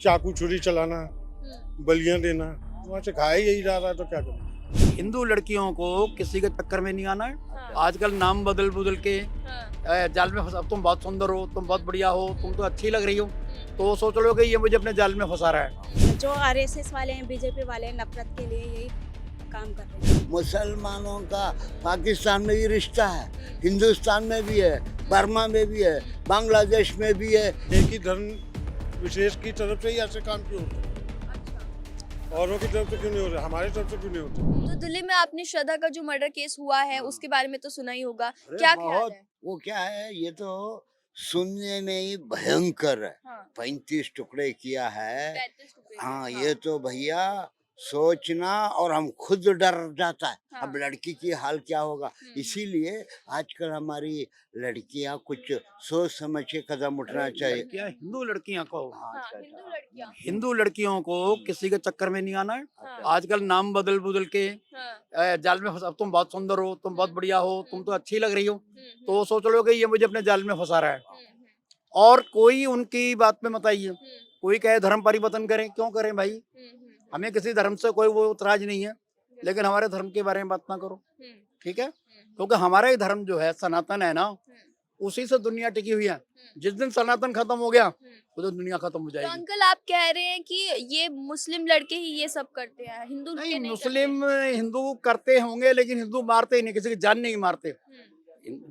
चाकू छुरी चलाना, बलियां देना, वहाँ से खाया यही जा रहा है तो क्या करें। हिंदू लड़कियों को किसी के चक्कर में नहीं आना है। हाँ। आजकल नाम बदल बदल के हाँ। जाल में फंसा, तुम बहुत सुंदर हो, तुम बहुत बढ़िया हो, तुम तो अच्छी लग रही हो, तो वो सोच लो कि ये मुझे अपने जाल में फंसा रहा है। जो आरएसएस वाले हैं, बीजेपी वाले हैं, नफरत के लिए यही काम कर रहे हैं। मुसलमानों का पाकिस्तान में भी रिश्ता है, हिंदुस्तान में भी है, बर्मा में भी है, बांग्लादेश में भी है। एक ही धर्म विशेष की तरफ से ही ऐसे काम क्यों होते हैं? औरों की तरफ से क्यों नहीं होते, हमारी तरफ से क्यों नहीं होते? तो दिल्ली में आपने श्रद्धा का जो मर्डर केस हुआ है उसके बारे में तो सुना ही होगा, अरे क्या ख्याल बहुत, है? वो क्या है, ये तो सुनने में ही भयंकर है। हाँ। 35 टुकड़े किया है। 35 टुकड़े। हाँ, ये तो भैया सोचना और हम खुद डर जाता है। हाँ। अब लड़की की हाल क्या होगा, इसीलिए आजकल हमारी लड़कियां कुछ सोच समझ के कदम उठना चाहिए। क्या हिंदू लड़कियां को, हाँ, हिंदू लड़कियां। हिंदू लड़कियों को किसी के चक्कर में नहीं आना है। हाँ। आजकल नाम बदल बदल के हाँ। जाल में फंसा, तुम बहुत सुंदर हो, तुम बहुत बढ़िया हो, तुम तो अच्छी लग रही हो, तो वो हम्म, सोच लो कि ये मुझे अपने जाल में फंसा रहा है। हम्म, और कोई उनकी बात पे मत आइए। हम्म, कोई कहे धर्म परिवर्तन करें, क्यों करें भाई? हम्म, हमें किसी धर्म से कोई वो इतराज नहीं है, लेकिन हमारे धर्म के बारे में बात ना करो, हम्म, ठीक है? क्योंकि हमारा ही धर्म जो है सनातन है ना, उसी से दुनिया टिकी हुई है। जिस दिन सनातन खत्म हो गया वो तो दुनिया खत्म हो तो जाएगी। अंकल आप कह रहे हैं कि ये मुस्लिम लड़के ही ये सब करते हैं, हिंदू नहीं, के नहीं मुस्लिम हिंदू करते होंगे, लेकिन हिंदू मारते ही नहीं, किसी की जान नहीं मारते। करते?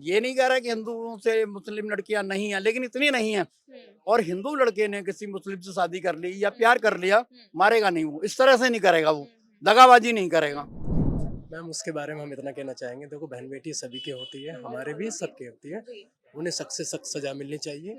ये नहीं कह रहा कि हिंदुओं से मुस्लिम लड़कियां नहीं हैं, लेकिन इतनी नहीं है। और हिंदू लड़के ने किसी मुस्लिम से शादी कर ली या प्यार कर लिया, मारेगा नहीं, वो इस तरह से नहीं करेगा, वो दगाबाजी नहीं करेगा। मैम उसके बारे में हम इतना कहना चाहेंगे, देखो बहन बेटी सभी की होती है, हमारे भी सबकी होती है। उन्हें सख्त से सख्त सजा मिलनी चाहिए।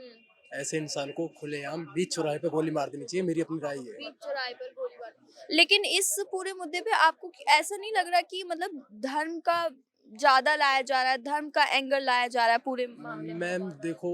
ऐसे इंसान को खुलेआम बीच चौराहे पे गोली मार देनी चाहिए, मेरी अपनी राय ये है। बीच चौराहे पर गोलीबार। लेकिन इस पूरे मुद्दे पे आपको ऐसा नहीं लग रहा कि मतलब धर्म का ज्यादा लाया जा रहा है, धर्म का एंगल लाया जा रहा है पूरे मामले में? मैम देखो,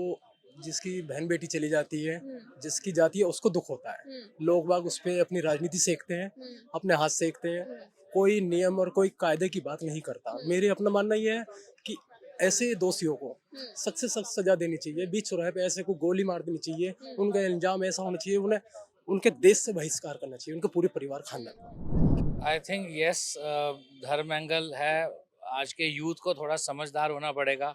जिसकी बहन बेटी चली जाती है, हम्म, जिसकी जाती है उसको दुख होता है। हम्म, लोग बाग उस पे अपनी राजनीति सेकते हैं, अपने हाथ सेकते हैं। कोई नियम और कोई कायदे की बात नहीं करता। मेरे अपना मानना ये है कि ऐसे दोषियों को सख्त से सख्त सजा देनी चाहिए। बीच चौराहे पे ऐसे को गोली मार देनी चाहिए। उनका इल्जाम ऐसा होना चाहिए, उन्हें उनके देश से बहिष्कार करना चाहिए, उनके पूरे परिवार खानदान। आई थिंक यस, धर्म एंगल है। आज के यूथ को थोड़ा समझदार होना पड़ेगा,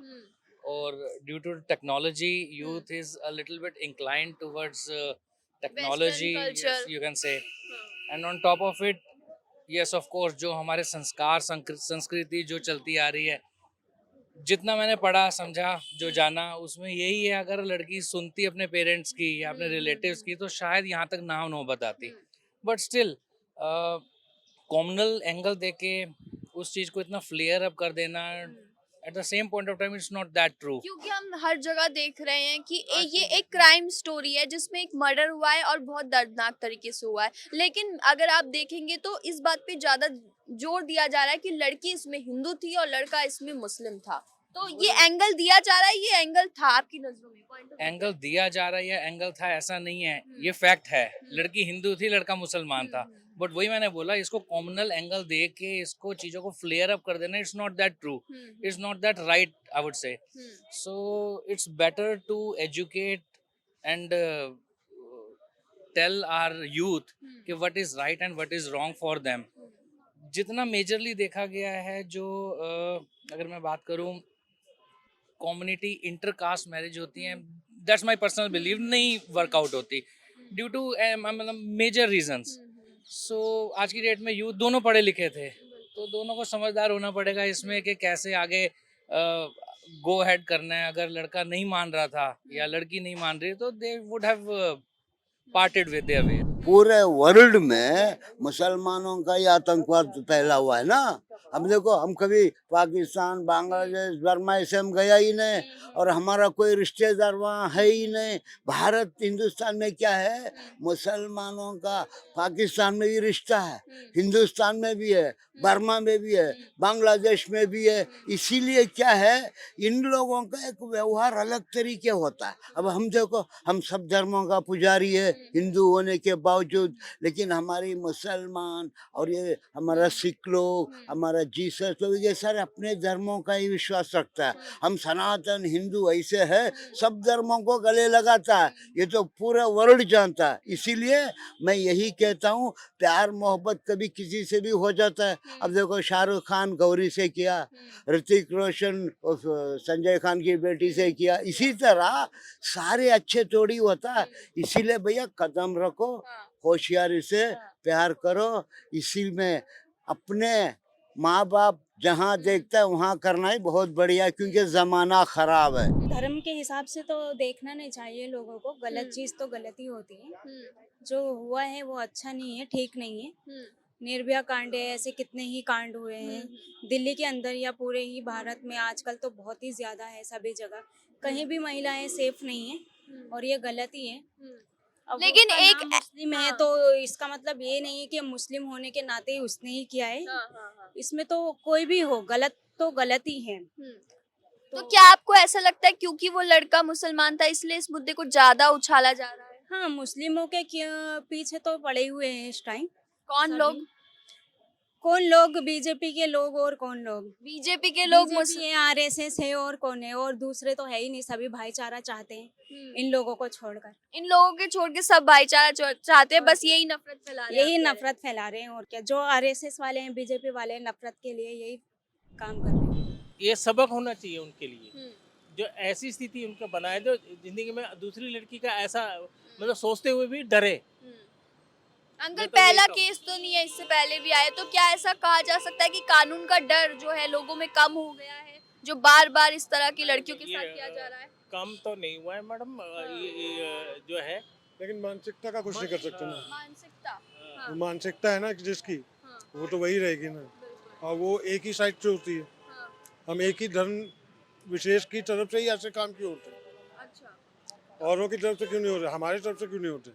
और due to technology youth is a little bit inclined towards technology, culture. You can say. And on top of it, yes of course, जो हमारे संस्कार संस्कृति जो चलती आ रही है, जितना मैंने पढ़ा समझा जो जाना, उसमें यही है, अगर लड़की सुनती अपने पेरेंट्स की या अपने रिलेटिव्स की तो शायद यहाँ तक ना नौबत आती। बट स्टिल कॉमनल एंगल देके उस चीज को इतना फ्लेयर अप कर देना, at the same point of time it's not that true. क्योंकि हम हर जगह देख रहे हैं कि ये एक क्राइम स्टोरी है जिसमें एक मर्डर हुआ है और बहुत दर्दनाक तरीके से हुआ है। लेकिन अगर आप देखेंगे तो इस बात पे ज्यादा जोर दिया जा रहा है कि लड़की इसमें हिंदू थी और लड़का इसमें मुस्लिम था। तो ये एंगल दिया जा रहा है, ये एंगल था आपकी नजरों में? point of view? एंगल दिया जा रहा है या एंगल था, ऐसा नहीं है, ये फैक्ट है। लड़की हिंदू थी, लड़का मुसलमान था। बट वही मैंने बोला, इसको कॉमनल एंगल दे के इसको चीजों को फ्लेयर अप कर देना, it's not that true, it's not that right, I would say. So it's better to educate and tell our youth कि what is right and what is wrong for them. जितना majorly देखा गया है, जो अगर मैं बात करूं, कम्युनिटी इंटरकास्ट मैरिज होती हैं, दैट्स माय पर्सनल बिलीव, नहीं वर्कआउट होती ड्यू टू मतलब मेजर रीजंस। सो आज की डेट में यूथ दोनों पढ़े लिखे थे, तो दोनों को समझदार होना पड़ेगा इसमें कि कैसे आगे गो हेड करना है। अगर लड़का नहीं मान रहा था या लड़की नहीं मान रही, तो they would have parted with their way. पूरे वर्ल्ड में मुसलमानों का ही आतंकवाद फैला हुआ है ना। अब देखो, हम कभी पाकिस्तान, बांग्लादेश, बर्मा ऐसे हम गया ही नहीं, और हमारा कोई रिश्तेदार वहाँ है ही नहीं। भारत हिंदुस्तान में क्या है, मुसलमानों का पाकिस्तान में भी रिश्ता है, हिंदुस्तान में भी है, बर्मा में भी है, बांग्लादेश में भी है। इसीलिए क्या है, इन लोगों का एक व्यवहार अलग तरीके होता है। अब हम देखो, हम सब धर्मों का पुजारी है हिंदू होने के बावजूद, लेकिन हमारी मुसलमान और ये हमारा सिख लोग, हमारा जीसस लोग, ये सारे अपने धर्मों का ही विश्वास रखता है। हम सनातन हिंदू ऐसे है, सब धर्मों को गले लगाता है, ये तो पूरा वर्ल्ड जानता है। इसीलिए मैं यही कहता हूँ, प्यार मोहब्बत कभी किसी से भी हो जाता है। अब देखो शाहरुख खान गौरी से किया, ऋतिक रोशन संजय खान की बेटी से किया, इसी तरह सारे अच्छे थोड़ी होता है। इसीलिए भैया कदम रखो, होशियारी से प्यार करो। इसी में अपने माँ बाप जहाँ देखता है वहाँ करना ही बहुत बढ़िया है, क्योंकि जमाना खराब है। धर्म के हिसाब से तो देखना नहीं चाहिए लोगों को, गलत चीज तो गलत ही होती है। जो हुआ है वो अच्छा नहीं है, ठीक नहीं है। निर्भया कांड है, ऐसे कितने ही कांड हुए हैं दिल्ली के अंदर या पूरे ही भारत में। आजकल तो बहुत ही ज्यादा है, सभी जगह कहीं भी महिलाएं सेफ नहीं है और ये गलत ही है। अब लेकिन उसका एक नाम मुस्लिम है तो इसका मतलब ये नहीं है कि मुस्लिम होने के नाते ही उसने ही किया है। इसमें तो कोई भी हो, गलत तो गलत ही है। तो क्या आपको ऐसा लगता है क्योंकि वो लड़का मुसलमान था इसलिए इस मुद्दे को ज्यादा उछाला जा रहा है? हाँ, मुस्लिमों के पीछे तो पड़े हुए हैं इस टाइम। कौन लोग? कौन लोग? बीजेपी के लोग। और कौन लोग? बीजेपी के लोग बीजेपी है, आरएसएस है, और कौन है? और दूसरे तो है ही नहीं, सभी भाईचारा चाहते हैं इन लोगों को छोड़कर। इन लोगों के छोड़ के सब भाईचारा चाहते हैं, बस यही नफरत फैला रहे हैं। यही नफरत फैला रहे हैं और क्या। जो आरएसएस वाले हैं, बीजेपी वाले हैं, नफरत के लिए यही काम कर रहे हैं। ये सबक होना चाहिए उनके लिए, जो ऐसी स्थिति उनको बनाए जो जिंदगी में दूसरी लड़की का ऐसा मतलब सोचते हुए भी डरे। अंकल तो पहला ये केस तो नहीं है, इससे पहले भी आए, तो क्या ऐसा कहा जा सकता है कि कानून का डर जो है लोगों में कम हो गया है, जो बार बार इस तरह की लड़कियों के साथ किया जा रहा है? कम तो नहीं हुआ है मैडम, ये जो है लेकिन मानसिकता का कुछ नहीं कर सकते ना। मानसिकता, वो मानसिकता है ना कि जिसकी, वो तो वही रहेगी ना, और वो एक ही साइड से होती है। हम एक ही धर्म विशेष की तरफ से ही ऐसे काम क्यों होते हैं? अच्छा। औरों की तरफ से क्यों नहीं होते, हमारी तरफ से क्यों नहीं होते?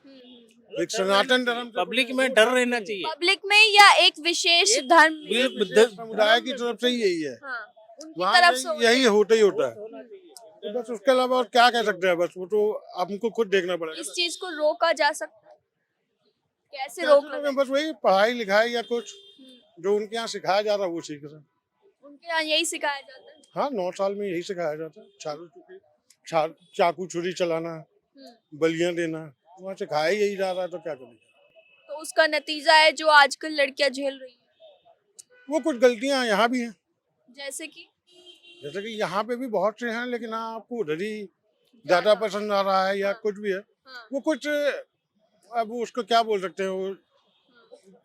एक सनातन धर्म से पब्लिक में डर रहना चाहिए। पब्लिक में या एक विशेष धर्म में? विशेष समुदाय की तरफ से ही यही है, उनकी वहाँ तरफ से यही होता ही होता है। तो बस उसके अलावा और क्या कह सकते हैं, बस वो तो हमको खुद देखना पड़ेगा। इस चीज को रोका जा सकता है? कैसे कैसे रोका रोकें? बस वही पढ़ाई लिखाई या कुछ जो उनके यहाँ सिखाया जा रहा है वो सीख रहे हैं। उनके यहाँ यही सिखाया जाता है? हाँ, 9 साल में यही सिखाया जाता है। चाकू छुरी चलाना, बलियां देना, वहाँ सिखाया ही यही जा रहा है, तो क्या करें? तो उसका नतीजा है जो आजकल लड़कियां झेल रही हैं। वो कुछ गलतियाँ यहाँ भी हैं, जैसे कि जैसे कि यहाँ पे भी बहुत से हैं, लेकिन हाँ, आपको उधर ही ज्यादा पसंद आ रहा है या कुछ भी है। वो कुछ, अब उसको क्या बोल सकते हैं, वो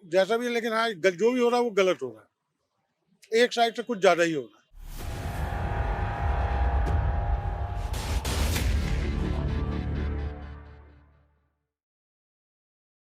जैसा भी है, लेकिन हाँ जो भी हो रहा है वो गलत हो रहा है, एक साइड से कुछ ज्यादा ही हो रहा है।